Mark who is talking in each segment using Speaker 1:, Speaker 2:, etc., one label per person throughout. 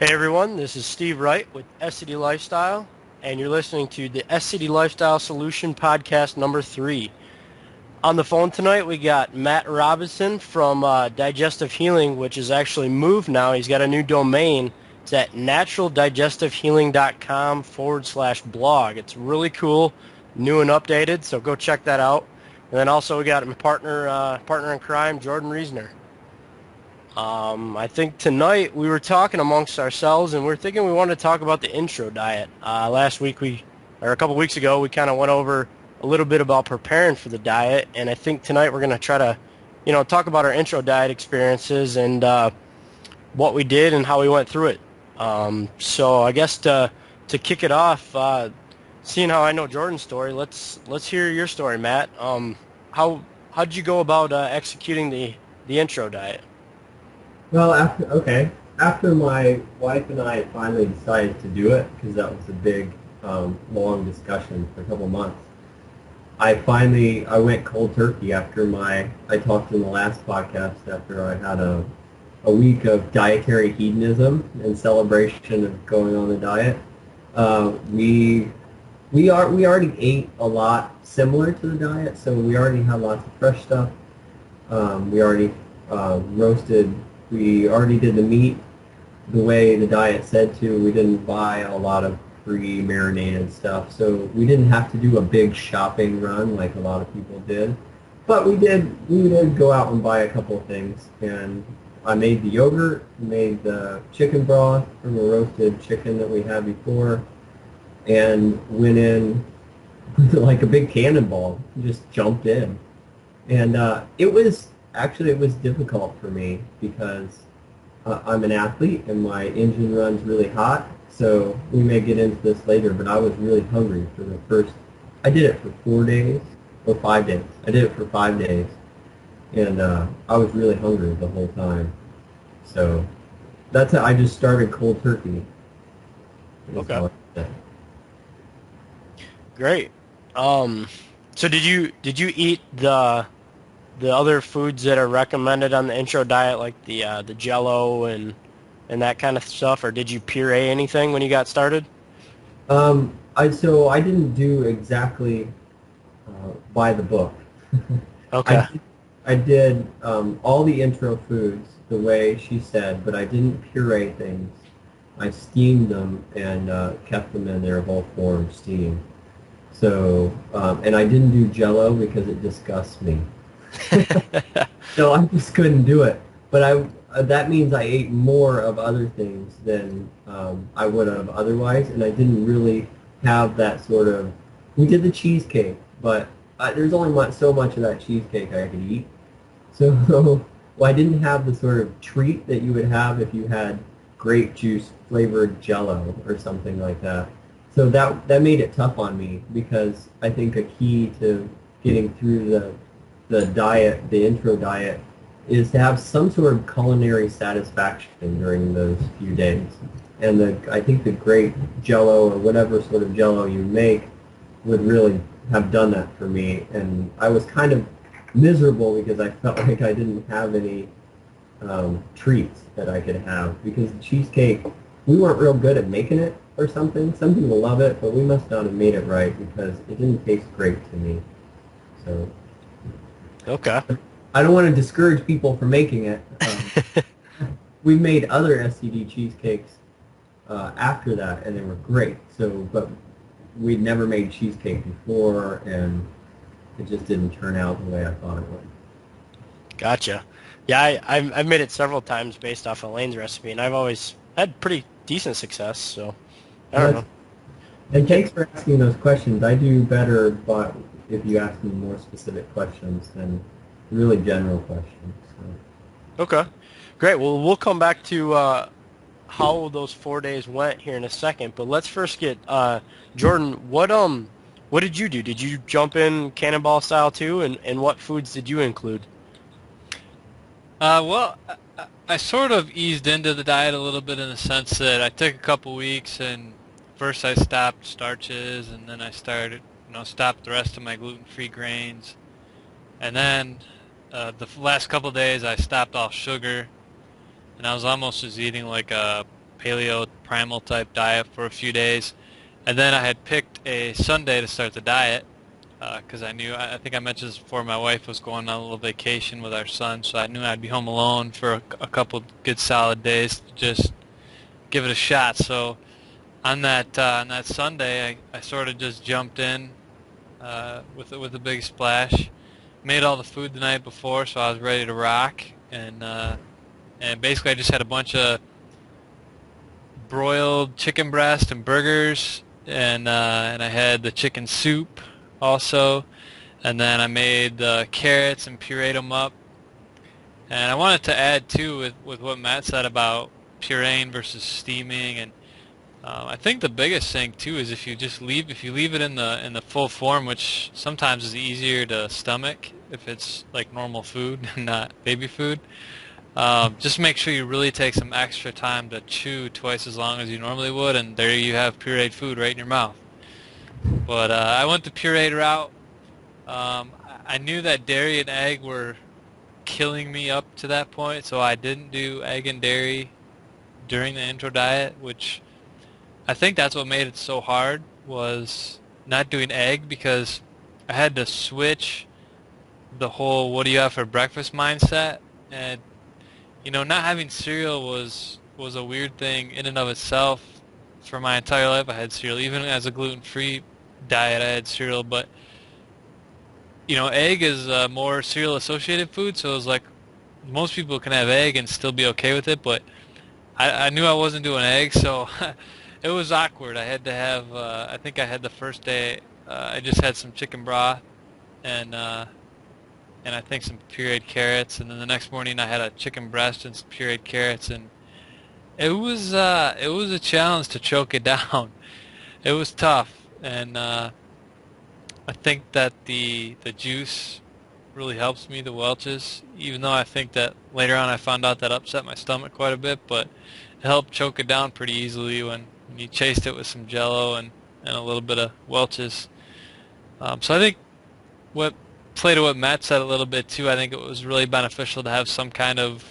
Speaker 1: Hey everyone, this is Steve Wright with SCD Lifestyle, and you're listening to the SCD Lifestyle Solution Podcast number 3. On the phone tonight, we got Matt Robinson from Digestive Healing, which is actually moved now. He's got a new domain. It's at naturaldigestivehealing.com/blog. It's really cool, new and updated, so go check that out. And then also we got my partner in crime, Jordan Reesner. I think tonight we were talking amongst ourselves, and we are thinking we wanted to talk about the intro diet. Last week or a couple weeks ago, we kind of went over a little bit about preparing for the diet, and I think tonight we're going to try to, talk about our intro diet experiences and what we did and how we went through it. So I guess to kick it off, seeing how I know Jordan's story, let's hear your story, Matt. How did you go about executing the intro diet?
Speaker 2: Well, after my wife and I finally decided to do it, because that was a big, long discussion for a couple months, I went cold turkey I talked in the last podcast after I had a week of dietary hedonism and celebration of going on the diet. We already ate a lot similar to the diet, so we already had lots of fresh stuff. We already roasted. We already did the meat the way the diet said to. We didn't buy a lot of pre-marinated stuff, so we didn't have to do a big shopping run like a lot of people did. But we did go out and buy a couple of things, and I made the yogurt, made the chicken broth from a roasted chicken that we had before, and went in like a big cannonball, just jumped in. And it was difficult for me because I'm an athlete and my engine runs really hot. So we may get into this later, but I was really hungry for the first. I did it for 4 days or 5 days. I did it for 5 days, and I was really hungry the whole time. So that's how I just started cold turkey. Is
Speaker 1: Okay.
Speaker 2: how I did it.
Speaker 1: Great. So did you eat the other foods that are recommended on the intro diet, like the Jello and that kind of stuff, or did you puree anything when you got started?
Speaker 2: I didn't do exactly by the book. I
Speaker 1: Okay.
Speaker 2: did, I did all the intro foods the way she said, but I didn't puree things. I steamed them and kept them in their whole form steamed. So, and I didn't do Jello because it disgusts me. So I just couldn't do it. But that means I ate more of other things than I would have otherwise, and I didn't really have that sort of. We did the cheesecake, but there's only so much of that cheesecake I could eat. So, well, I didn't have the sort of treat that you would have if you had grape juice flavored Jello or something like that. So that made it tough on me because I think a key to getting through the diet, the intro diet, is to have some sort of culinary satisfaction during those few days. And I think the great Jello or whatever sort of Jello you make would really have done that for me. And I was kind of miserable because I felt like I didn't have any treats that I could have because the cheesecake, we weren't real good at making it or something. Some people love it, but we must not have made it right because it didn't taste great to me. So
Speaker 1: Okay.
Speaker 2: I don't want to discourage people from making it. We've made other SCD cheesecakes after that, and they were great. So, but we'd never made cheesecake before, and it just didn't turn out the way I thought it would.
Speaker 1: Gotcha. Yeah, I've made it several times based off of Elaine's recipe, and I've always had pretty decent success. So I
Speaker 2: Well,
Speaker 1: don't
Speaker 2: that's,
Speaker 1: know.
Speaker 2: and thanks for asking those questions. I do better, but if you ask me more specific questions than really general questions. So.
Speaker 1: Okay. Great. Well, we'll come back to how those 4 days went here in a second, but let's first get Jordan. What did you do? Did you jump in cannonball style too, and what foods did you include?
Speaker 3: Well, I sort of eased into the diet a little bit in the sense that I took a couple weeks and first I stopped starches and then I started, stopped the rest of my gluten-free grains. And then last couple days I stopped all sugar and I was almost just eating like a paleo primal type diet for a few days, and then I had picked a Sunday to start the diet because I think I mentioned this before, my wife was going on a little vacation with our son, so I knew I'd be home alone for a couple good solid days to just give it a shot. So on that Sunday, I sort of just jumped in with a big splash. Made all the food the night before, so I was ready to rock. And basically, I just had a bunch of broiled chicken breast and burgers, and I had the chicken soup also. And then I made the carrots and pureed them up. And I wanted to add too with what Matt said about pureeing versus steaming, and I think the biggest thing too is if you leave it in the full form, which sometimes is easier to stomach if it's like normal food and not baby food. Just make sure you really take some extra time to chew twice as long as you normally would, and there you have pureed food right in your mouth. But I went the pureed route. I knew that dairy and egg were killing me up to that point, so I didn't do egg and dairy during the intro diet, which I think that's what made it so hard, was not doing egg, because I had to switch the whole what do you have for breakfast mindset. And not having cereal was a weird thing in and of itself. For my entire life I had cereal, even as a gluten-free diet I had cereal, but egg is a more cereal associated food, so it was like most people can have egg and still be okay with it, but I knew I wasn't doing egg, so it was awkward. I had to have, I think I had the first day, I just had some chicken broth and I think some pureed carrots, and then the next morning I had a chicken breast and some pureed carrots, and it was a challenge to choke it down. It was tough, and I think that the juice really helps me, the Welch's, even though I think that later on I found out that upset my stomach quite a bit, but it helped choke it down pretty easily when you chased it with some Jell-O and a little bit of Welch's. So I think what play to what Matt said a little bit too, I think it was really beneficial to have some kind of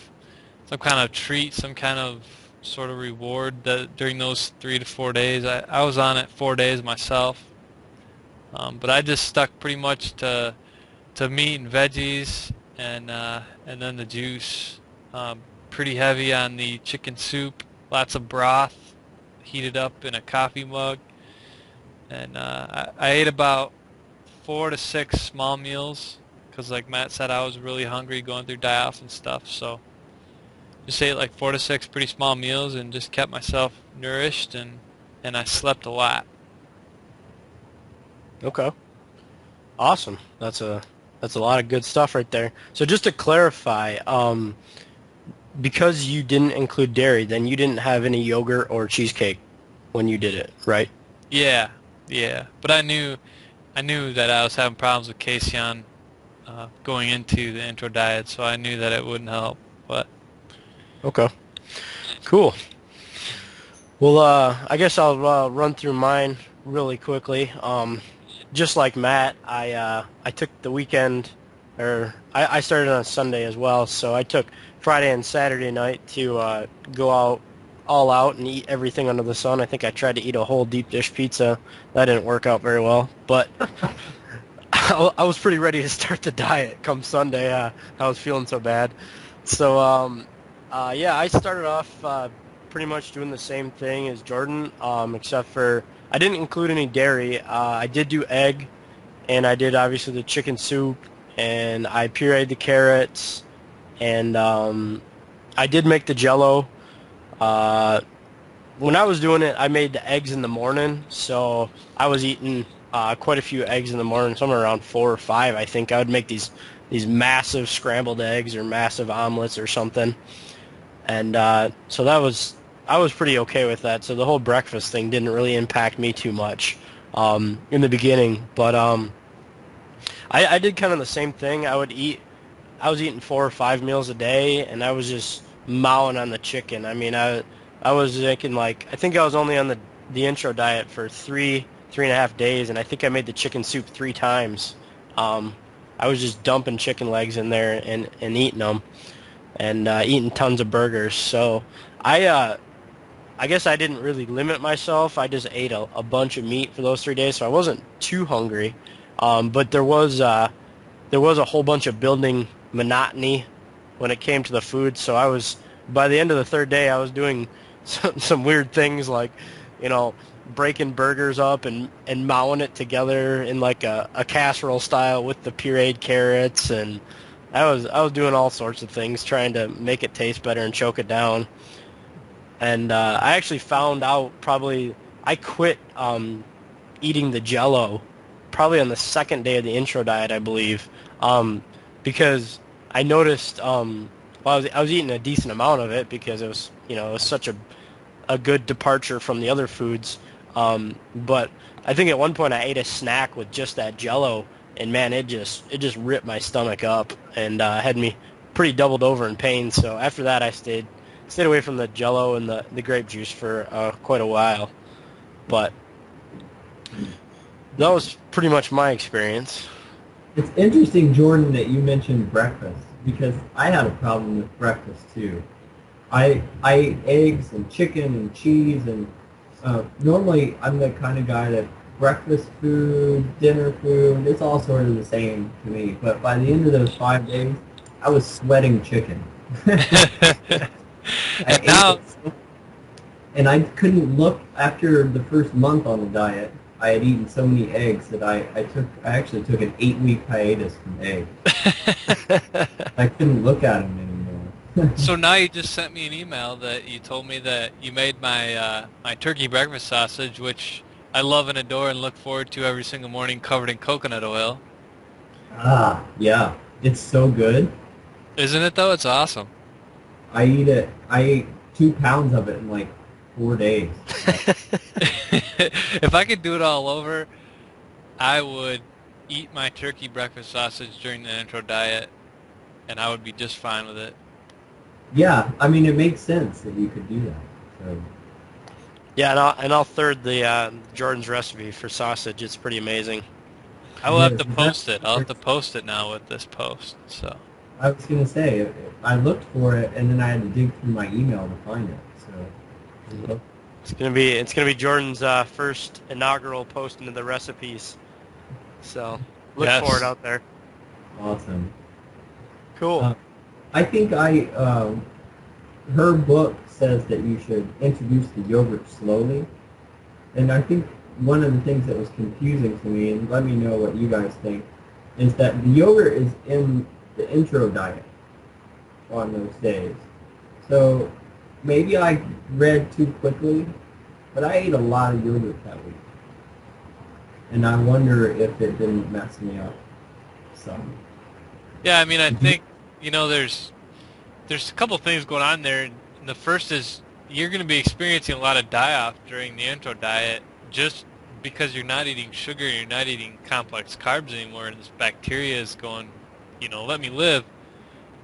Speaker 3: treat, some kind of sort of reward that during those 3 to 4 days. I was on it 4 days myself, but I just stuck pretty much to meat and veggies, and then the juice. Pretty heavy on the chicken soup, lots of broth heated up in a coffee mug, and I ate about 4 to 6 small meals because, like Matt said, I was really hungry going through die-off and stuff, so just ate like 4 to 6 pretty small meals and just kept myself nourished, and I slept a lot.
Speaker 1: Okay. Awesome. That's a lot of good stuff right there. So just to clarify, because you didn't include dairy, then you didn't have any yogurt or cheesecake when you did it, right?
Speaker 3: Yeah. But I knew that I was having problems with Casein going into the intro diet, so I knew that it wouldn't help. But
Speaker 1: okay, cool. Well, I guess I'll run through mine really quickly. Just like Matt, I took the weekend, or I started on Sunday as well, so I took Friday and Saturday night to go out all out and eat everything under the sun. I think I tried to eat a whole deep dish pizza. That didn't work out very well, but I was pretty ready to start the diet come Sunday. I was feeling so bad. So yeah, I started off pretty much doing the same thing as Jordan, except for I didn't include any dairy. I did do egg, and I did obviously the chicken soup, and I pureed the carrots, and I did make the Jell-O. When I was doing it, I made the eggs in the morning, so I was eating quite a few eggs in the morning, somewhere around 4 or 5, I think. I would make these massive scrambled eggs or massive omelets or something, and so I was pretty okay with that. So the whole breakfast thing didn't really impact me too much in the beginning, but I did kind of the same thing. I was eating 4 or 5 meals a day, and I was just mowing on the chicken. I mean, I was thinking, like, I think I was only on the intro diet for 3.5 days, and I think I made the chicken soup 3 times. I was just dumping chicken legs in there and eating them, and eating tons of burgers. So I I guess I didn't really limit myself. I just ate a bunch of meat for those 3 days, so I wasn't too hungry. But there was a whole bunch of building monotony when it came to the food. So I was by the end of the third day, I was doing some weird things like, you know, breaking burgers up and mowing it together in like a casserole style with the pureed carrots, and I was doing all sorts of things trying to make it taste better and choke it down. And I actually found out probably I quit eating the Jello probably on the second day of the intro diet, I believe, because I noticed well, I was eating a decent amount of it because it was such a good departure from the other foods. But I think at one point I ate a snack with just that Jello, and man, it just ripped my stomach up and had me pretty doubled over in pain. So after that, I stayed away from the Jello and the grape juice for quite a while. But that was pretty much my experience.
Speaker 2: It's interesting, Jordan, that you mentioned breakfast because I had a problem with breakfast too. I ate eggs and chicken and cheese, and normally I'm the kind of guy that breakfast food, dinner food, it's all sort of the same to me. But by the end of those 5 days, I was sweating chicken. I
Speaker 3: And
Speaker 2: ate
Speaker 3: now,
Speaker 2: it and I couldn't look after the first month on the diet. I had eaten so many eggs that I actually took an 8-week hiatus from eggs. I couldn't look at them anymore.
Speaker 3: so now you just sent me an email that you told me that you made my turkey breakfast sausage, which I love and adore and look forward to every single morning, covered in coconut oil.
Speaker 2: Ah, yeah, it's so good.
Speaker 3: Isn't it though? It's awesome.
Speaker 2: I eat it. I ate 2 pounds of it in like 4 days.
Speaker 3: If I could do it all over, I would eat my turkey breakfast sausage during the intro diet, and I would be just fine with it.
Speaker 2: Yeah, I mean it makes sense that you could do that. So,
Speaker 1: Yeah, and I'll third the Jordan's recipe for sausage. It's pretty amazing.
Speaker 3: I will have to
Speaker 2: yes,
Speaker 3: post it. I'll have to post it now with this post. So
Speaker 2: I was gonna say I looked for it and then I had to dig through my email to find it. So
Speaker 1: It's gonna be Jordan's first inaugural post into the recipes. So look
Speaker 3: Yes.
Speaker 1: for it out there.
Speaker 2: awesome.
Speaker 1: Cool.
Speaker 2: I think her book says that you should introduce the yogurt slowly, and I think one of the things that was confusing to me, and let me know what you guys think, is that the yogurt is in the intro diet on those days. So maybe I read too quickly, but I ate a lot of yogurt that week, and I wonder if it didn't mess me up some.
Speaker 3: yeah, I mean, I think there's a couple things going on there. And the first is you're going to be experiencing a lot of die-off during the intro diet just because you're not eating sugar, you're not eating complex carbs anymore, and this bacteria is going, let me live.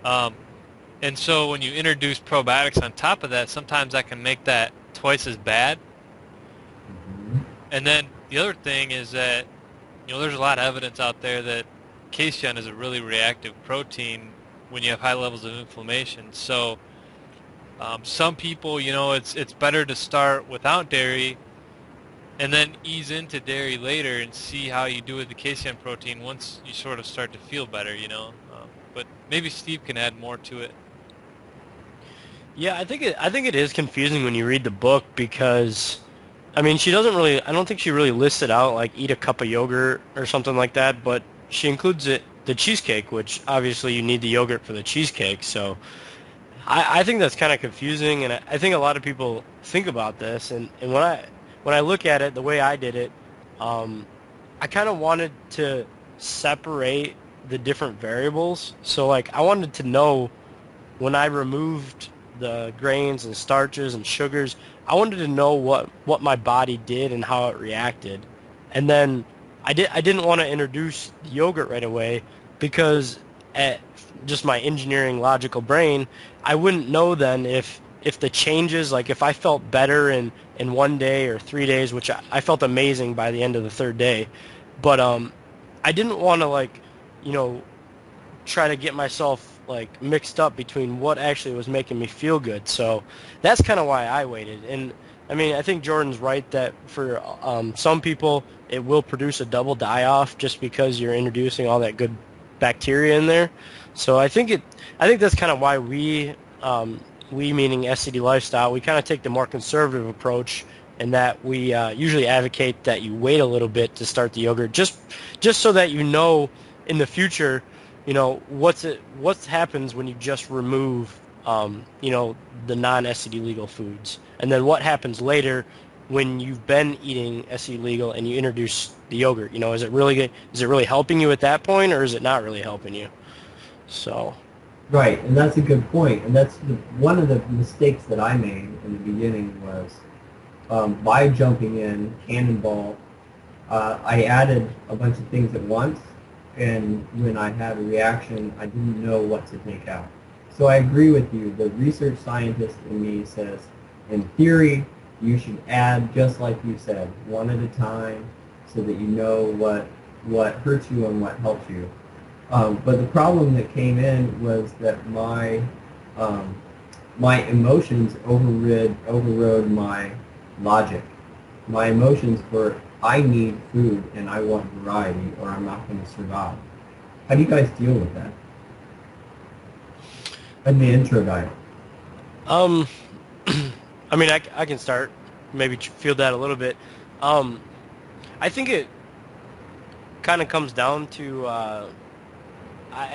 Speaker 3: And so when you introduce probiotics on top of that, sometimes that can make that twice as bad.
Speaker 2: Mhm.
Speaker 3: And then the other thing is that, there's a lot of evidence out there that casein is a really reactive protein when you have high levels of inflammation. So some people, it's better to start without dairy and then ease into dairy later and see how you do with the casein protein once you sort of start to feel better, But maybe Steve can add more to it.
Speaker 1: Yeah, I think it is confusing when you read the book because, I mean, she doesn't really. I don't think she really lists it out like eat a cup of yogurt or something like that. But she includes the cheesecake, which obviously you need the yogurt for the cheesecake. So I think that's kind of confusing, and I think a lot of people think about this. And when I look at it, the way I did it, I kind of wanted to separate the different variables. So like I wanted to know when I removed the grains and starches and sugars, I wanted to know what my body did and how it reacted. And then I didn't want to introduce the yogurt right away because at just my engineering logical brain, I wouldn't know then if the changes, like if I felt better in 1 day or 3 days, which I felt amazing by the end of the third day. But I didn't want to try to get myself like mixed up between what actually was making me feel good. So that's kind of why I waited. And I mean, I think Jordan's right that for some people it will produce a double die-off just because you're introducing all that good bacteria in there. So I think that's kind of why we meaning SCD Lifestyle, we kind of take the more conservative approach in that we usually advocate that you wait a little bit to start the yogurt, just so that you know in the future, you know, what happens when you just remove, you know, the non-SCD legal foods, and then what happens later when you've been eating SCD legal and you introduce the yogurt. You know, is it really helping you at that point, or is it not really helping you? So.
Speaker 2: Right, and that's a good point. And that's one of the mistakes that I made in the beginning was by jumping in, cannonball, I added a bunch of things at once, and when I had a reaction, I didn't know what to take out. So I agree with you. The research scientist in me says, in theory, you should add, just like you said, one at a time so that you know what hurts you and what helps you. But the problem that came in was that my emotions overrode my logic. My emotions were, I need food and I want variety or I'm not going to survive. How do you guys deal with that? In the intro diet.
Speaker 1: I mean, I can start, maybe feel that a little bit. I think it kind of comes down to,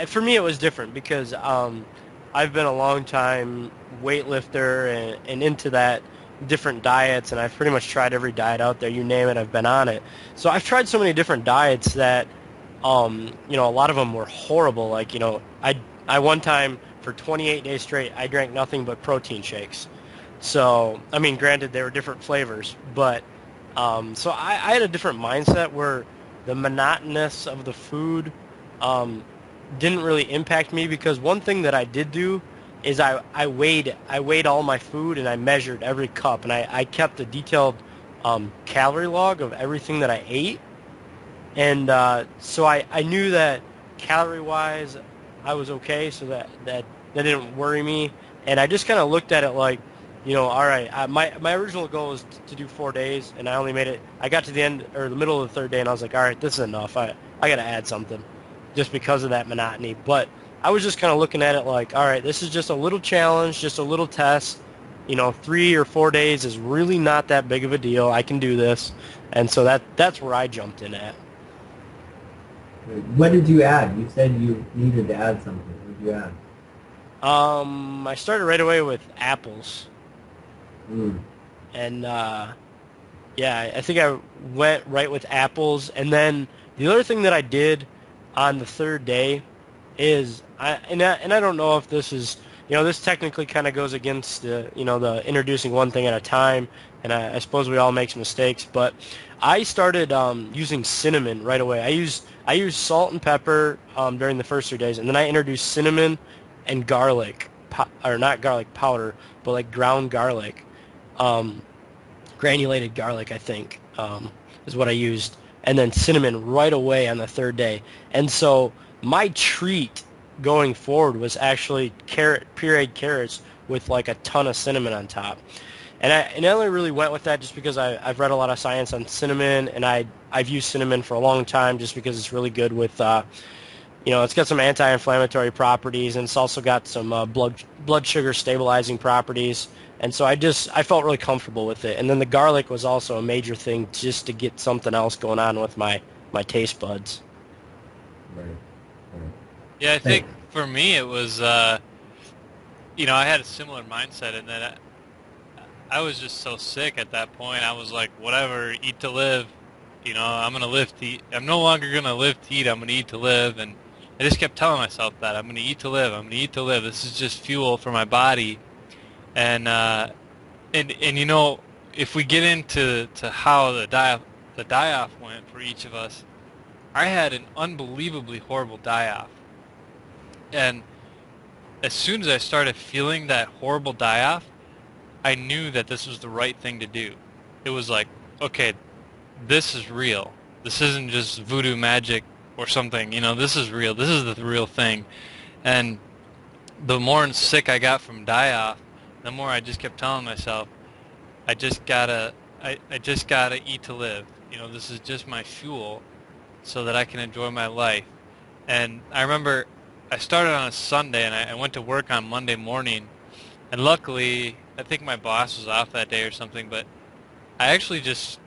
Speaker 1: for me it was different because I've been a long time weightlifter and into that different diets, and I've pretty much tried every diet out there, you name it, I've been on it. So I've tried so many different diets that, you know, a lot of them were horrible. Like, you know, I one time for 28 days straight, I drank nothing but protein shakes. So, I mean, granted, they were different flavors, but so I had a different mindset where the monotonous of the food didn't really impact me, because one thing that I did do is I weighed all my food and I measured every cup, and I kept a detailed calorie log of everything that I ate, and so I knew that calorie-wise I was okay, so that didn't worry me, and I just kind of looked at it like, you know, all right, my original goal was to do 4 days, and I only made it. I got to the end or the middle of the third day, and I was like, all right, this is enough. I got to add something, just because of that monotony. But I was just kind of looking at it like, all right, this is just a little challenge, just a little test. You know, 3 or 4 days is really not that big of a deal. I can do this, and so that's where I jumped in at.
Speaker 2: What did you add? You said you needed to add something. What did you add?
Speaker 1: I started right away with apples. And yeah, I think I went right with apples. And then the other thing that I did on the third day is I don't know if this is, you know, this technically kind of goes against the, you know, the introducing one thing at a time, and I suppose we all make mistakes, but I started using cinnamon right away. I used salt and pepper during the first 3 days, and then I introduced cinnamon and garlic, or not garlic powder, but like ground garlic. Granulated garlic, I think, is what I used, and then cinnamon right away on the third day. And so my treat going forward was actually pureed carrots with like a ton of cinnamon on top. And I only really went with that just because I've read a lot of science on cinnamon, and I've used cinnamon for a long time just because it's really good with, you know, it's got some anti-inflammatory properties, and it's also got some blood sugar stabilizing properties. And so I felt really comfortable with it. And then the garlic was also a major thing just to get something else going on with my taste buds.
Speaker 2: Right.
Speaker 3: Yeah, I think for me it was, you know, I had a similar mindset in that I was just so sick at that point. I was like, whatever, eat to live. You know, I'm going to live to eat. I'm no longer going to live to eat. I'm going to eat to live. And I just kept telling myself that. I'm going to eat to live. I'm going to eat to live. This is just fuel for my body. And you know, if we get into how the die-off went for each of us, I had an unbelievably horrible die-off. And as soon as I started feeling that horrible die-off, I knew that this was the right thing to do. It was like, okay, this is real. This isn't just voodoo magic or something. You know, this is real. This is the real thing. And the more sick I got from die-off, the more I just kept telling myself, I just gotta, I just gotta eat to live. You know, this is just my fuel so that I can enjoy my life. And I remember I started on a Sunday and I went to work on Monday morning. And luckily, I think my boss was off that day or something, but I actually just,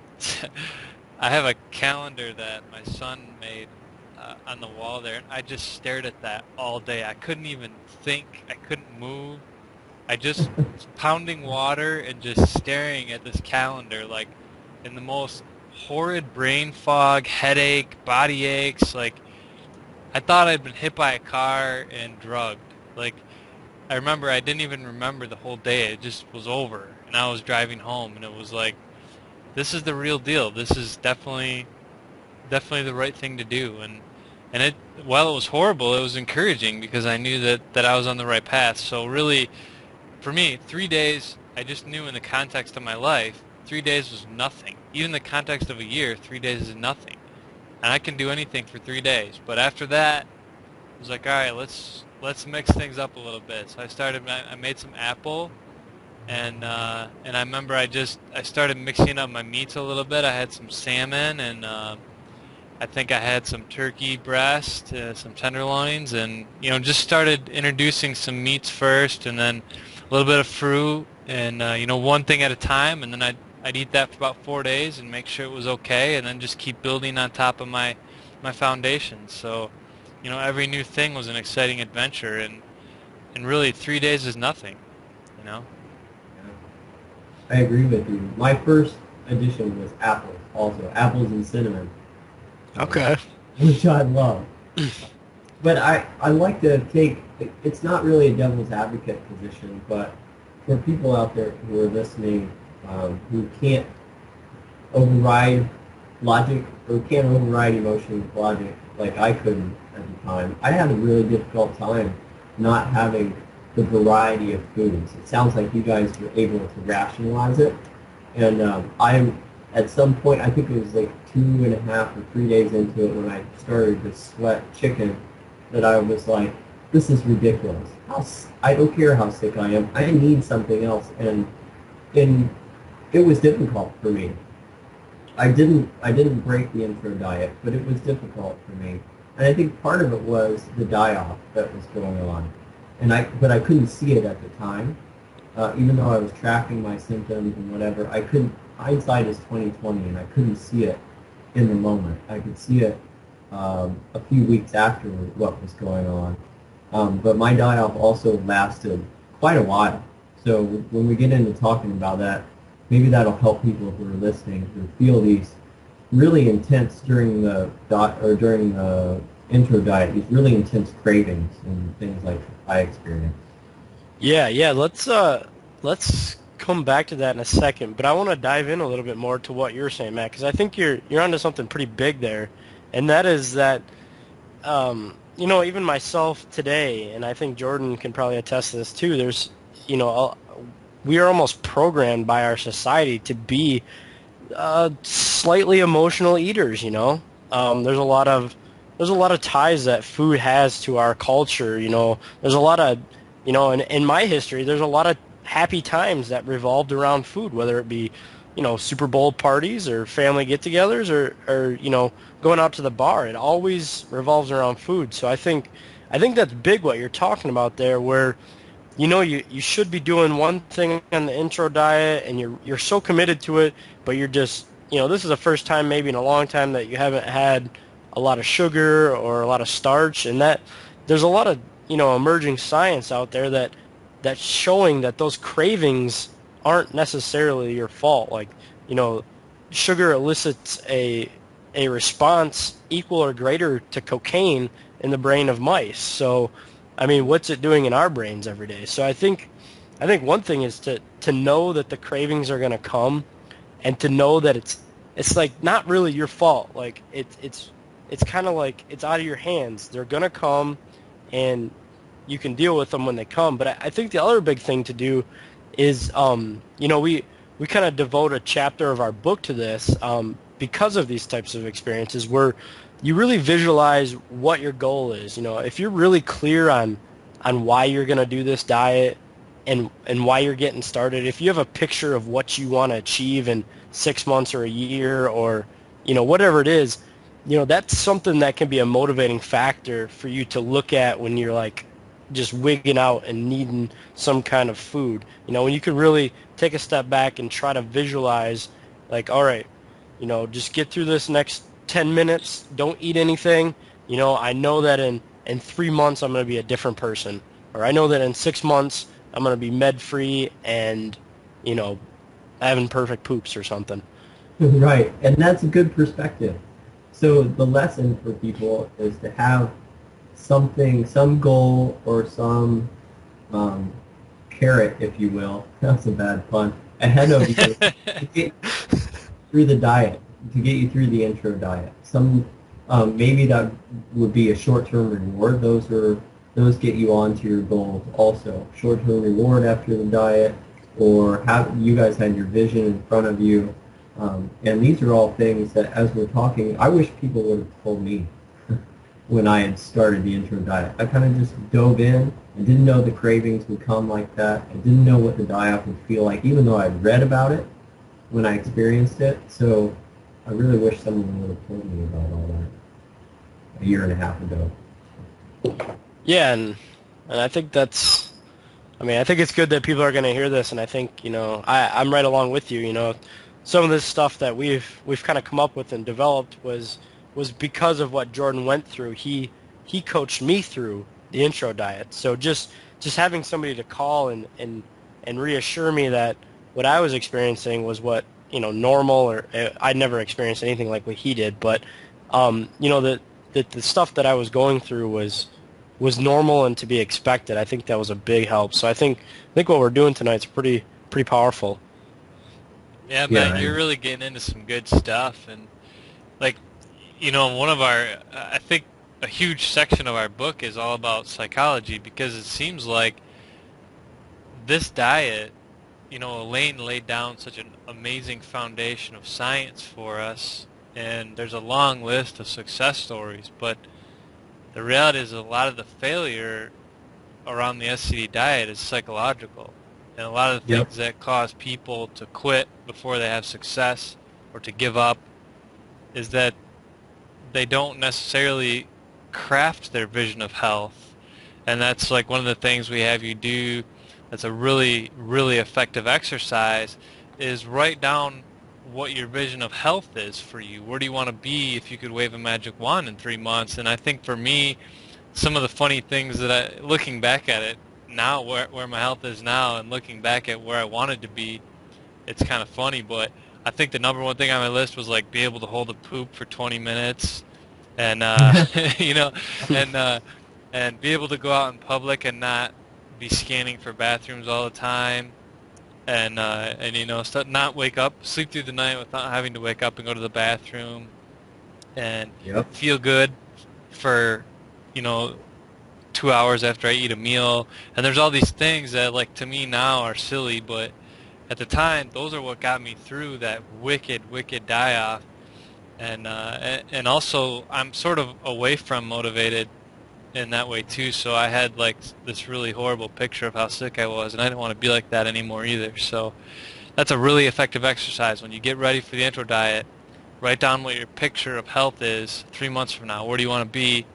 Speaker 3: I have a calendar that my son made on the wall there, and I just stared at that all day. I couldn't even think. I couldn't move. I just was pounding water and just staring at this calendar, like in the most horrid brain fog, headache, body aches. Like I thought I'd been hit by a car and drugged. Like I remember I didn't even remember the whole day. It just was over, and I was driving home, and it was like, this is the real deal. This is definitely the right thing to do. And it, while it was horrible, it was encouraging because I knew that I was on the right path. So really, for me, 3 days, I just knew in the context of my life, 3 days was nothing. Even in the context of a year, 3 days is nothing. And I can do anything for 3 days. But after that, it was like, all right, let's mix things up a little bit. So I made some apple, and I remember I started mixing up my meats a little bit. I had some salmon, and I think I had some turkey breast, some tenderloins, and just started introducing some meats first, and then a little bit of fruit, and one thing at a time, and then I'd eat that for about 4 days and make sure it was okay, and then just keep building on top of my foundation. So every new thing was an exciting adventure, and really 3 days is nothing, you know.
Speaker 2: I agree with you. My first addition was apples, also apples and cinnamon,
Speaker 1: Okay.
Speaker 2: which I love. But I like to take, it's not really a devil's advocate position, but for people out there who are listening who can't override logic or can't override emotion with logic like I couldn't at the time, I had a really difficult time not having the variety of foods. It sounds like you guys were able to rationalize it. And I'm at some point, I think it was like 2.5 or 3 days into it when I started to sweat chicken, that I was like, this is ridiculous. I don't care how sick I am. I need something else. And it was difficult for me. I didn't break the intro diet, but it was difficult for me. And I think part of it was the die-off that was going on. But I couldn't see it at the time. Even though I was tracking my symptoms and whatever, I couldn't. Hindsight is 20/20, and I couldn't see it in the moment. I could see it a few weeks after what was going on. But my die-off also lasted quite a while. So when we get into talking about that, maybe that'll help people who are listening who feel these really intense during the intro diet, these really intense cravings and things like I experienced.
Speaker 1: Yeah. Let's come back to that in a second, but I want to dive in a little bit more to what you're saying, Matt, because I think you're onto something pretty big there, and that is that even myself today, and I think Jordan can probably attest to this too. There's we are almost programmed by our society to be slightly emotional eaters. There's a lot of ties that food has to our culture. There's a lot of in my history, there's a lot of happy times that revolved around food, whether it be Super Bowl parties or family get-togethers or going out to the bar. It always revolves around food. So I think that's big what you're talking about there, where you should be doing one thing on the intro diet and you're so committed to it, but you're just this is the first time maybe in a long time that you haven't had a lot of sugar or a lot of starch, and that there's a lot of emerging science out there that's showing that those cravings aren't necessarily your fault. Like sugar elicits a response equal or greater to cocaine in the brain of mice. So I mean, what's it doing in our brains every day? So I think one thing is to know that the cravings are going to come, and to know that it's like not really your fault. Like it's kind of like it's out of your hands. They're going to come, and you can deal with them when they come. But I think the other big thing to do is we kind of devote a chapter of our book to this because of these types of experiences where you really visualize what your goal is. If you're really clear on on why you're going to do this diet and why you're getting started. If you have a picture of what you want to achieve in 6 months or a year or, whatever it is, that's something that can be a motivating factor for you to look at when you're like just wigging out and needing some kind of food. When you can really take a step back and try to visualize like, all right, just get through this next 10 minutes, don't eat anything. I know that in 3 months I'm going to be a different person. Or I know that in 6 months I'm going to be med-free and, having perfect poops or something.
Speaker 2: Right, and that's a good perspective. So the lesson for people is to have something, some goal or some carrot, if you will, that's a bad pun, ahead of you to get through the diet, to get you through the intro diet. Some maybe that would be a short-term reward. Those get you onto your goals also. Short-term reward after the diet, or have you guys had your vision in front of you. And these are all things that, as we're talking, I wish people would have told me when I had started the intro diet. I kind of just dove in. I didn't know the cravings would come like that. I didn't know what the diet would feel like, even though I'd read about it when I experienced it. So I really wish someone would have told me about all that a year and a half ago.
Speaker 1: Yeah, and I think I think it's good that people are going to hear this, and I think, I'm right along with you. Some of this stuff that we've kind of come up with and developed was because of what Jordan went through. He coached me through the intro diet. So just having somebody to call and reassure me that what I was experiencing was what, normal, or I'd never experienced anything like what he did, but the stuff that I was going through was normal and to be expected. I think that was a big help. So I think what we're doing tonight is pretty powerful.
Speaker 3: Yeah, man, you're really getting into some good stuff. And, like, one of I think a huge section of our book is all about psychology, because it seems like this diet, Elaine laid down such an amazing foundation of science for us, and there's a long list of success stories, but the reality is a lot of the failure around the SCD diet is psychological. And a lot of the things that cause people to quit before they have success or to give up is that they don't necessarily craft their vision of health. And that's like one of the things we have you do that's a really, really effective exercise, is write down what your vision of health is for you. Where do you want to be if you could wave a magic wand in 3 months? And I think for me, some of the funny things that looking back at it now, where my health is now, and looking back at where I wanted to be, it's kind of funny. But I think the number one thing on my list was like be able to hold a poop for 20 minutes, and and be able to go out in public and not be scanning for bathrooms all the time, and not wake up, sleep through the night without having to wake up and go to the bathroom, and feel good for 2 hours after I eat a meal. And there's all these things that, like, to me now are silly, but at the time those are what got me through that wicked die-off. And also I'm sort of away from motivated in that way too, so I had like this really horrible picture of how sick I was, and I didn't want to be like that anymore either. So that's a really effective exercise. When you get ready for the intro diet, write down what your picture of health is 3 months from now. Where do you want to be?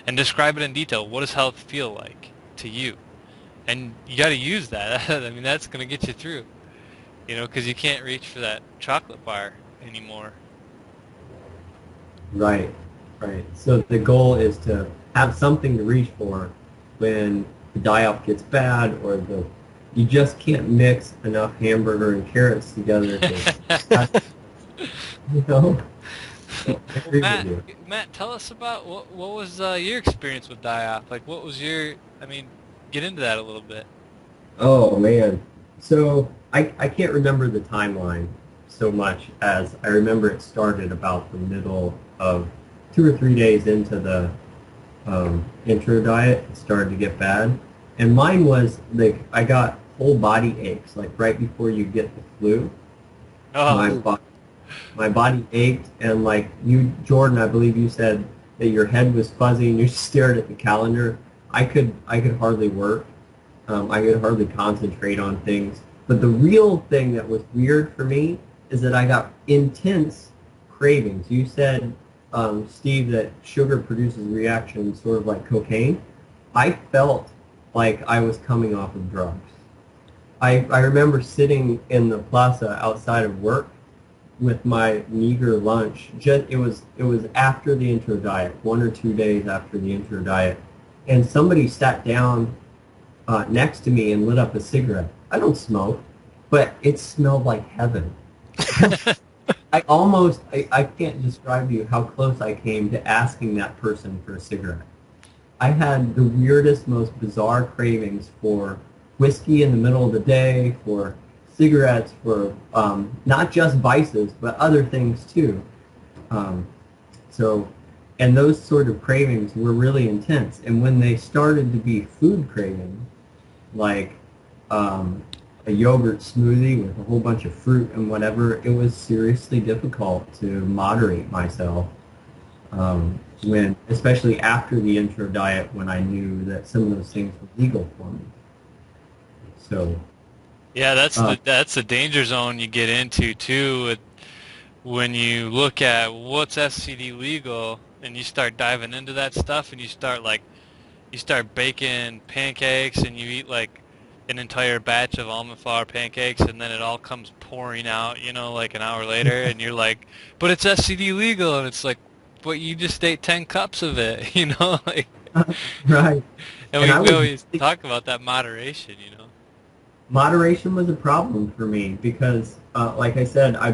Speaker 3: And describe it in detail. What does health feel like to you? And you got to use that. I mean, that's going to get you through, because you can't reach for that chocolate bar anymore.
Speaker 2: Right. So the goal is to have something to reach for when the die-off gets bad, or you just can't mix enough hamburger and carrots together.
Speaker 3: Matt, tell us about what was your experience with die-off? Like, what was get into that a little bit.
Speaker 2: Oh, man. So I can't remember the timeline so much as I remember it started about the middle of 2 or 3 days into the intro diet. It started to get bad. And mine was, like, I got whole body aches, like right before you get the flu. Oh. My body ached, and like you, Jordan, I believe you said that your head was fuzzy and you stared at the calendar. I could hardly work. I could hardly concentrate on things. But the real thing that was weird for me is that I got intense cravings. You said, Steve, that sugar produces reactions sort of like cocaine. I felt like I was coming off of drugs. I remember sitting in the plaza outside of work with my meager lunch. It was after the intro diet, 1 or 2 days after the intro diet, and somebody sat down next to me and lit up a cigarette. I don't smoke, but it smelled like heaven. I can't describe to you how close I came to asking that person for a cigarette. I had the weirdest, most bizarre cravings for whiskey in the middle of the day, for cigarettes, for not just vices, but other things too. Um, so, and those sort of cravings were really intense. And when they started to be food cravings, like a yogurt smoothie with a whole bunch of fruit and whatever, it was seriously difficult to moderate myself. When, especially after the intro diet, when I knew that some of those things were legal for me. So,
Speaker 3: Yeah, that's the danger zone you get into too when you look at what's SCD legal and you start diving into that stuff and you start baking pancakes and you eat like an entire batch of almond flour pancakes and then it all comes pouring out, like an hour later and you're like, but it's SCD legal, and it's like, but you just ate 10 cups of it, like,
Speaker 2: right.
Speaker 3: and
Speaker 2: And
Speaker 3: we always talk about that moderation.
Speaker 2: Moderation was a problem for me because, like I said, I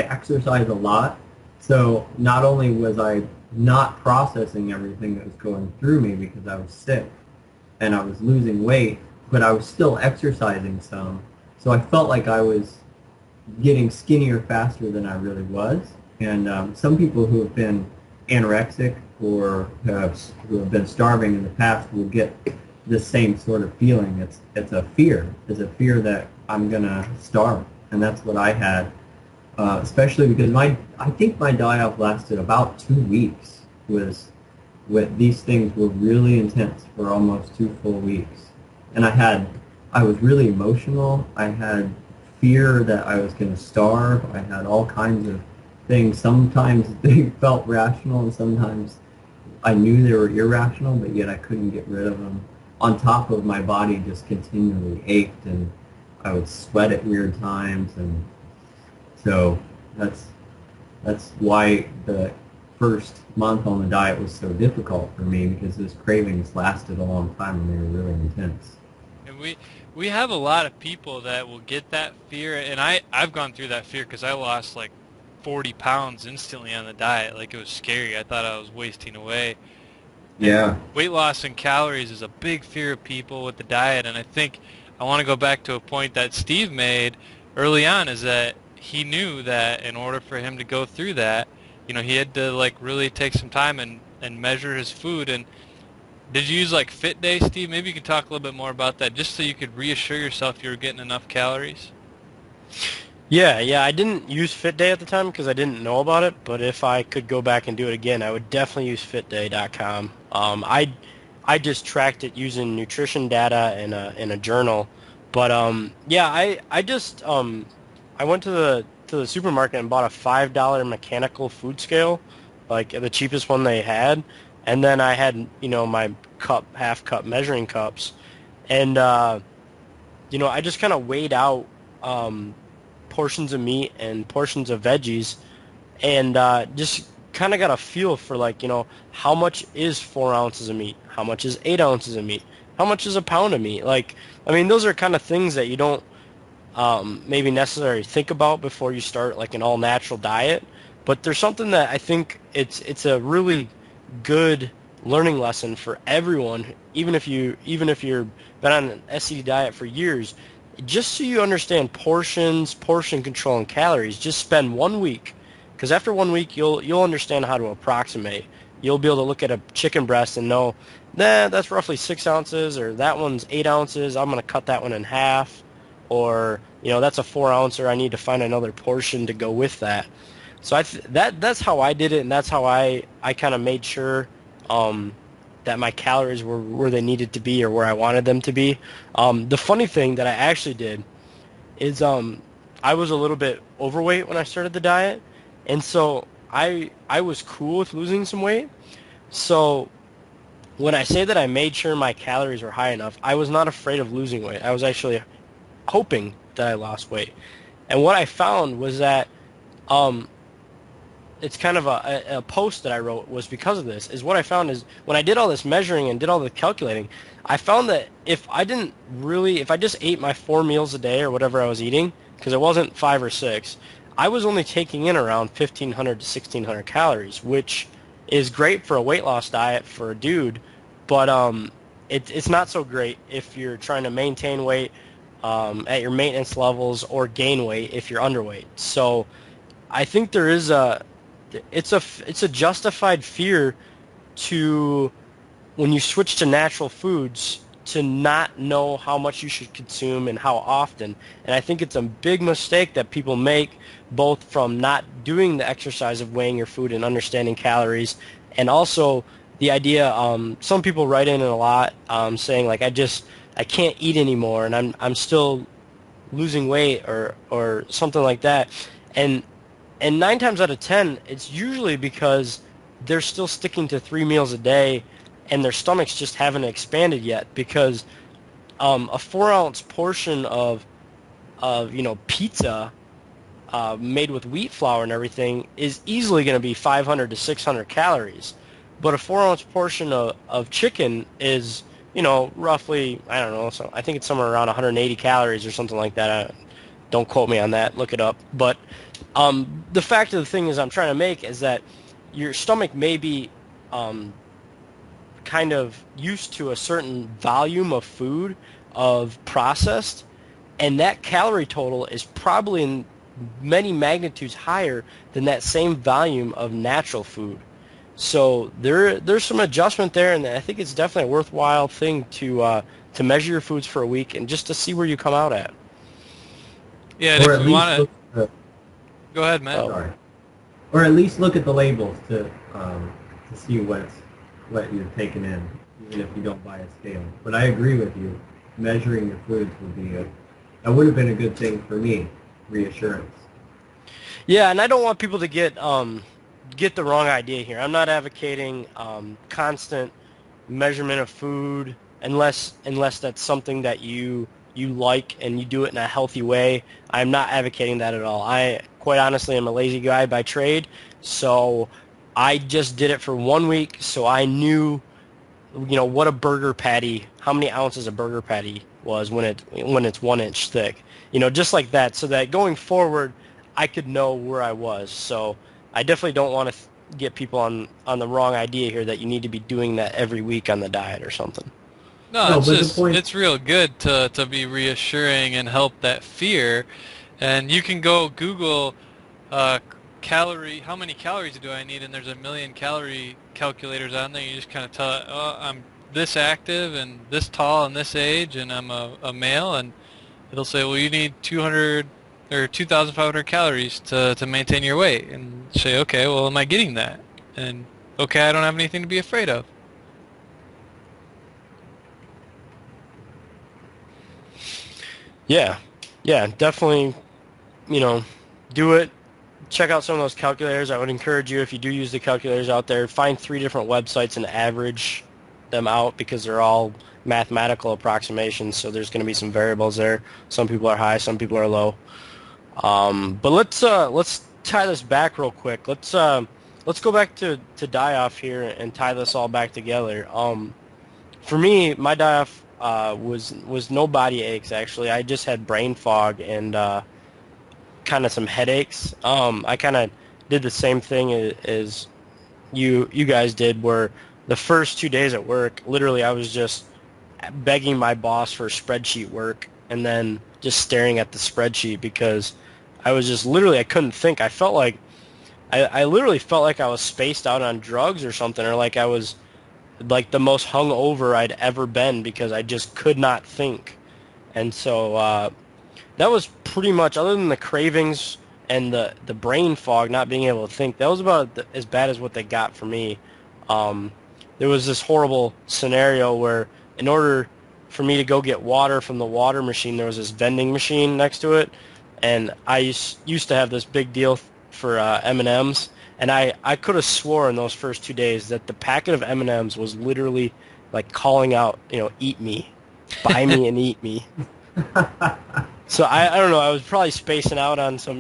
Speaker 2: exercise a lot. So not only was I not processing everything that was going through me because I was sick and I was losing weight, but I was still exercising some. So I felt like I was getting skinnier faster than I really was. And some people who have been anorexic or who have been starving in the past will get the same sort of feeling. It's a fear. It's a fear that I'm gonna starve, and that's what I had. Especially because I think my die-off lasted about 2 weeks. With these things were really intense for almost 2 full weeks, and I was really emotional. I had fear that I was gonna starve. I had all kinds of things. Sometimes they felt rational, and sometimes I knew they were irrational, but yet I couldn't get rid of them. On top of my body just continually ached, and I would sweat at weird times, and so that's why the first month on the diet was so difficult for me, because those cravings lasted a long time and they were really intense.
Speaker 3: And we have a lot of people that will get that fear, and I've gone through that fear because I lost like 40 pounds instantly on the diet. Like, it was scary. I thought I was wasting away.
Speaker 2: Yeah.
Speaker 3: And weight loss and calories is a big fear of people with the diet, and I think I want to go back to a point that Steve made early on, is that he knew that in order for him to go through that, he had to like really take some time and measure his food. And did you use like Fit Day, Steve? Maybe you could talk a little bit more about that, just so you could reassure yourself you were getting enough calories.
Speaker 1: Yeah, I didn't use Fit Day at the time because I didn't know about it, but if I could go back and do it again, I would definitely use fitday.com. I just tracked it using nutrition data in a journal, but yeah, I went to the supermarket and bought a $5 mechanical food scale, like the cheapest one they had, and then I had my half cup measuring cups, and I just kind of weighed out portions of meat and portions of veggies, and just kind of got a feel for how much is 4 ounces of meat, how much is 8 ounces of meat, how much is a pound of meat. Those are kind of things that you don't maybe necessarily think about before you start like an all natural diet, but there's something that I think it's a really good learning lesson for everyone, even if you're been on an SCD diet for years. Just so you understand portions, portion control, and calories, just spend 1 week, because after 1 week you'll understand how to approximate. You'll be able to look at a chicken breast and know, that's roughly 6 ounces, or that one's 8 ounces. I'm going to cut that one in half, or that's a 4 ouncer. I need to find another portion to go with that. So that's how I did it, and that's how I kind of made sure that my calories were where they needed to be or where I wanted them to be. The funny thing that I actually did is I was a little bit overweight when I started the diet, and so I was cool with losing some weight. So when I say that I made sure my calories were high enough, I was not afraid of losing weight. I was actually hoping that I lost weight. And what I found was that it's kind of a post that I wrote was because of this, is what I found is when I did all this measuring and did all the calculating, I found that if I just ate my 4 meals a day or whatever I was eating, because it wasn't 5 or 6, I was only taking in around 1,500 to 1,600 calories, which is great for a weight loss diet for a dude, but it's not so great if you're trying to maintain weight at your maintenance levels or gain weight if you're underweight. So I think there is it's a justified fear to, when you switch to natural foods, to not know how much you should consume and how often. And I think it's a big mistake that people make, both from not doing the exercise of weighing your food and understanding calories, and also the idea, some people write in a lot saying like, I can't eat anymore and I'm still losing weight or something like that. And 9 times out of 10, it's usually because they're still sticking to 3 meals a day and their stomachs just haven't expanded yet, because a 4-ounce portion of pizza made with wheat flour and everything is easily going to be 500 to 600 calories. But a 4-ounce portion of chicken is, roughly, I don't know, so I think it's somewhere around 180 calories or something like that. Don't quote me on that. Look it up. But the fact of the thing is I'm trying to make is that your stomach may be kind of used to a certain volume of food, of processed, and that calorie total is probably in many magnitudes higher than that same volume of natural food. So there's some adjustment there, and I think it's definitely a worthwhile thing to measure your foods for a week and just to see where you come out at.
Speaker 3: Yeah, and
Speaker 2: Or
Speaker 3: if
Speaker 2: at
Speaker 3: you
Speaker 2: least
Speaker 3: want to... Go ahead, Matt.
Speaker 2: sorry. Or at least look at the labels to see what you're taking in, even if you don't buy a scale. But I agree with you. Measuring your foods would have been a good thing for me, reassurance.
Speaker 1: Yeah, and I don't want people to get the wrong idea here. I'm not advocating constant measurement of food unless that's something that you like and you do it in a healthy way. I'm not advocating that at all. I quite honestly am a lazy guy by trade, so I just did it for 1 week, so I knew, what a burger patty, how many ounces a burger patty was when it's 1 inch thick, just like that, so that going forward I could know where I was. So I definitely don't want to get people on the wrong idea here that you need to be doing that every week on the diet or something.
Speaker 3: No, it's real good to be reassuring and help that fear. And you can go Google how many calories do I need, and there's a million calorie calculators on there. You just kind of tell it, I'm this active and this tall and this age and I'm a male, and it'll say, well, you need 200 or 2,500 calories to maintain your weight, and say, okay, well, am I getting that? And okay, I don't have anything to be afraid of.
Speaker 1: Yeah, definitely, do it. Check out some of those calculators. I would encourage you, if you do use the calculators out there, find 3 different websites and average them out, because they're all mathematical approximations, so there's going to be some variables there. Some people are high, some people are low. But let's tie this back real quick. Let's go back to die-off here and tie this all back together. For me, my die-off was no body aches, actually. I just had brain fog and kind of some headaches. I kind of did the same thing as you guys did, where the first 2 days at work, literally I was just begging my boss for spreadsheet work and then just staring at the spreadsheet, because I was just literally, I couldn't think. I felt like I literally felt like I was spaced out on drugs or something, or like I was like the most hungover I'd ever been, because I just could not think. And so that was pretty much, other than the cravings and the brain fog, not being able to think, that was about as bad as what they got for me. there was this horrible scenario where in order for me to go get water from the water machine, there was this vending machine next to it, and I used to have this big deal for M&Ms, and I could have swore in those first 2 days that the packet of M&Ms was literally like calling out, eat me, buy me and eat me. So I don't know, I was probably spacing out on some,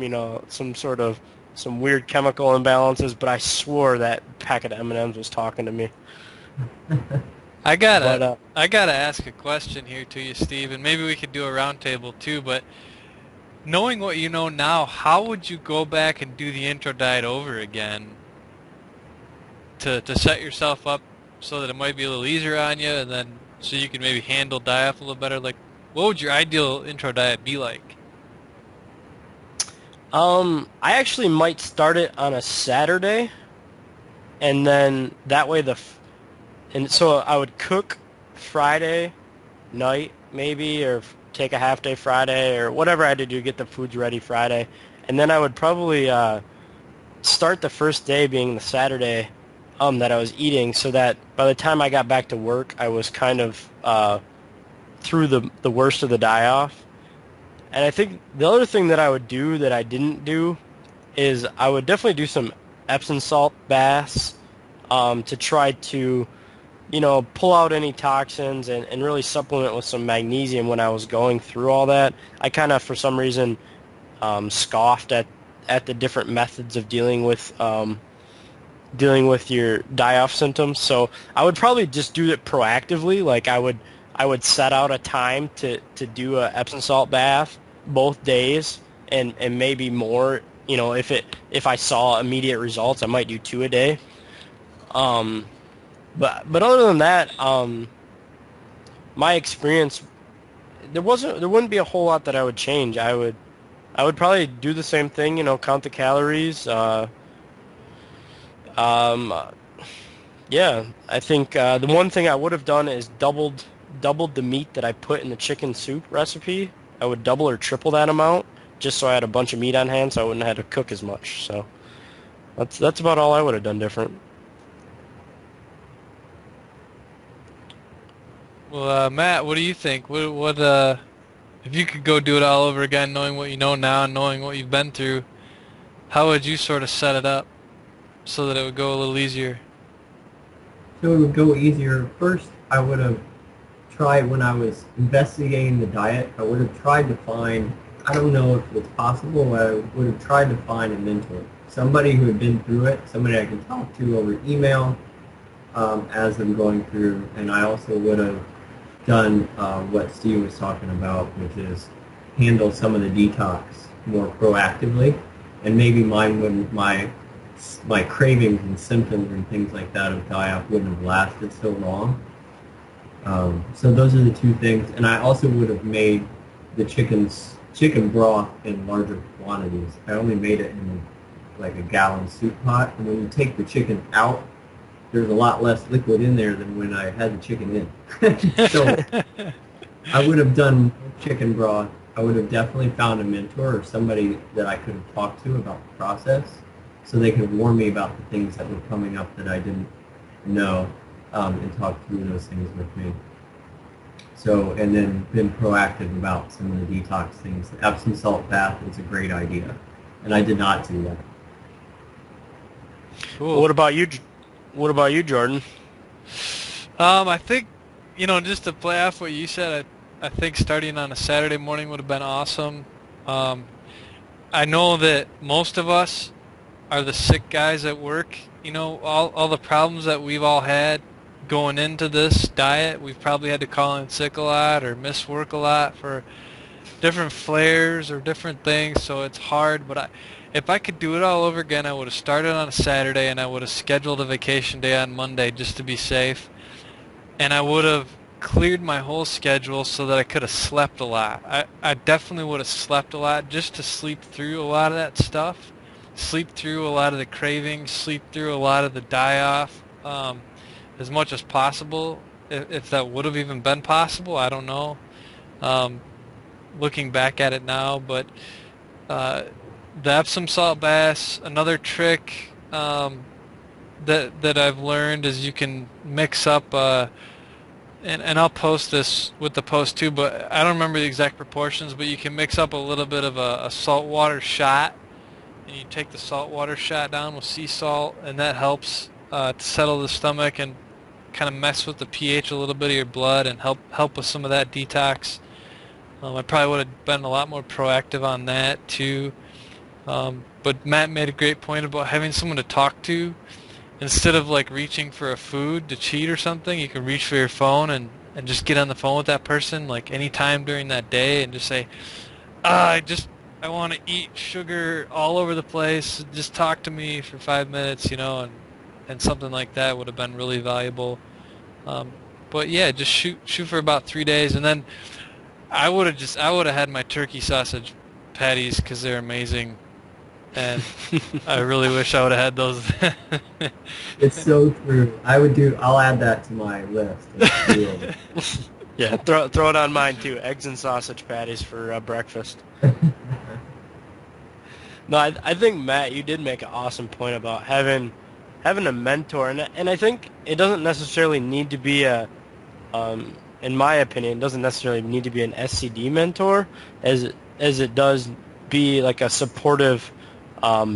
Speaker 1: some weird chemical imbalances, but I swore that packet of M&Ms was talking to me.
Speaker 3: I gotta,
Speaker 1: But
Speaker 3: I gotta ask a question here to you, Steve, and maybe we could do a roundtable too. But knowing what you know now, how would you go back and do the intro diet over again to set yourself up so that it might be a little easier on you, and then so you can maybe handle die-off a little better? Like, what would your ideal intro diet be like?
Speaker 1: I actually might start it on a Saturday, and then that way and so I would cook Friday night maybe, or take a half day Friday, or whatever I had to do to get the foods ready Friday, and then I would probably start the first day being the Saturday that I was eating, so that by the time I got back to work, I was kind of through the worst of the die-off. And I think the other thing that I would do that I didn't do is I would definitely do some Epsom salt baths to try to, pull out any toxins and really supplement with some magnesium when I was going through all that. I kind of, for some reason, scoffed at the different methods of dealing with your die-off symptoms. So I would probably just do it proactively. Like I would set out a time to do a Epsom salt bath both days, and maybe more. If I saw immediate results, I might do 2 a day. But other than that, my experience, there wouldn't be a whole lot that I would change. I would probably do the same thing. Count the calories. Yeah, I think the one thing I would have done is doubled the meat that I put in the chicken soup recipe. I would double or triple that amount, just so I had a bunch of meat on hand, so I wouldn't have to cook as much. So that's about all I would have done different.
Speaker 3: Well, Matt, what do you think? What if you could go do it all over again, knowing what you know now and knowing what you've been through, how would you sort of set it up so that it would go a little easier?
Speaker 2: So it would go easier. First, I would have tried, when I was investigating the diet, I would have tried to find, I don't know if it's possible, but I would have tried to find a mentor. Somebody who had been through it, somebody I can talk to over email as I'm going through. And I also would have done what Steve was talking about, which is handle some of the detox more proactively. And maybe my cravings and symptoms and things like that of die-off wouldn't have lasted so long. So those are the two things. And I also would have made the chicken broth in larger quantities. I only made it in like a gallon soup pot. And when you take the chicken out, there's a lot less liquid in there than when I had the chicken in. So I would have done chicken broth. I would have definitely found a mentor or somebody that I could have talked to about the process, so they could warn me about the things that were coming up that I didn't know, and talk through those things with me. So, and then been proactive about some of the detox things. The Epsom salt bath is a great idea, and I did not do that.
Speaker 1: Cool. What about you, Jordan?
Speaker 3: I think, just to play off what you said, I think starting on a Saturday morning would have been awesome. I know that most of us are the sick guys at work. All the problems that we've all had going into this diet. We've probably had to call in sick a lot or miss work a lot for different flares or different things, so it's hard. But if I could do it all over again, I would have started on a Saturday and I would have scheduled a vacation day on Monday just to be safe. And I would have cleared my whole schedule so that I could have slept a lot. I definitely would have slept a lot just to sleep through a lot of that stuff, sleep through a lot of the cravings, sleep through a lot of the die-off as much as possible. If that would have even been possible, I don't know. Looking back at it now, but the Epsom salt baths, another trick that I've learned is you can mix up, and I'll post this with the post too, but I don't remember the exact proportions, but you can mix up a little bit of a saltwater shot, and you take the saltwater shot down with sea salt, and that helps to settle the stomach and kind of mess with the pH a little bit of your blood and help with some of that detox. I probably would have been a lot more proactive on that too. But Matt made a great point about having someone to talk to. Instead of like reaching for a food to cheat or something, you can reach for your phone and just get on the phone with that person like any time during that day and just say, I want to eat sugar all over the place. Just talk to me for 5 minutes, and something like that would have been really valuable. But yeah, just shoot for about 3 days, and then I would have had my turkey sausage patties because they're amazing. And I really wish I would have had those.
Speaker 2: It's so true. I'll add that to my list.
Speaker 1: Yeah, throw it on mine too. Eggs and sausage patties for breakfast. No, I think Matt, you did make an awesome point about having a mentor, and I think it doesn't necessarily need to be in my opinion, it doesn't necessarily need to be an SCD mentor, as it does be like a supportive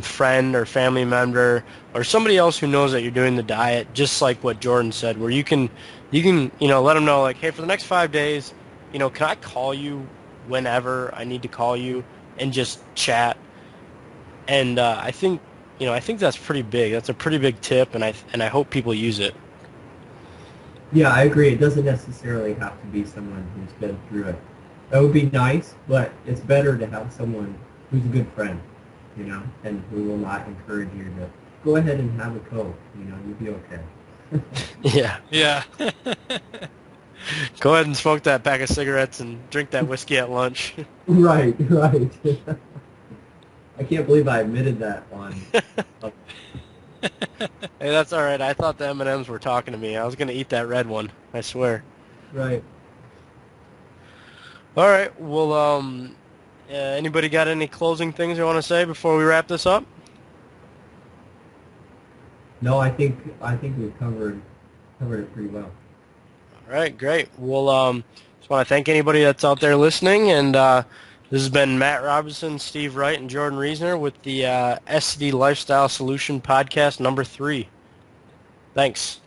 Speaker 1: friend or family member or somebody else who knows that you're doing the diet, just like what Jordan said, where you can let them know, like, hey, for the next 5 days, can I call you whenever I need to call you and just chat? And I think that's pretty big. That's a pretty big tip, and I hope people use it.
Speaker 2: Yeah, I agree. It doesn't necessarily have to be someone who's been through it. That would be nice, but it's better to have someone who's a good friend, and who will not encourage you to go ahead and have a Coke. You'll be okay.
Speaker 1: Yeah.
Speaker 3: Yeah.
Speaker 1: Go ahead and smoke that pack of cigarettes and drink that whiskey at lunch.
Speaker 2: Right. I can't believe I admitted that on.
Speaker 1: Hey, that's all right. I thought the M&Ms were talking to me. I was going to eat that red one. I swear.
Speaker 2: Right.
Speaker 1: All right. Well, anybody got any closing things you want to say before we wrap this up?
Speaker 2: No, I think we've covered it pretty well.
Speaker 1: All right, great. Well, just want to thank anybody that's out there listening, and this has been Matt Robinson, Steve Wright, and Jordan Reesner with the SCD Lifestyle Solution Podcast number 3. Thanks.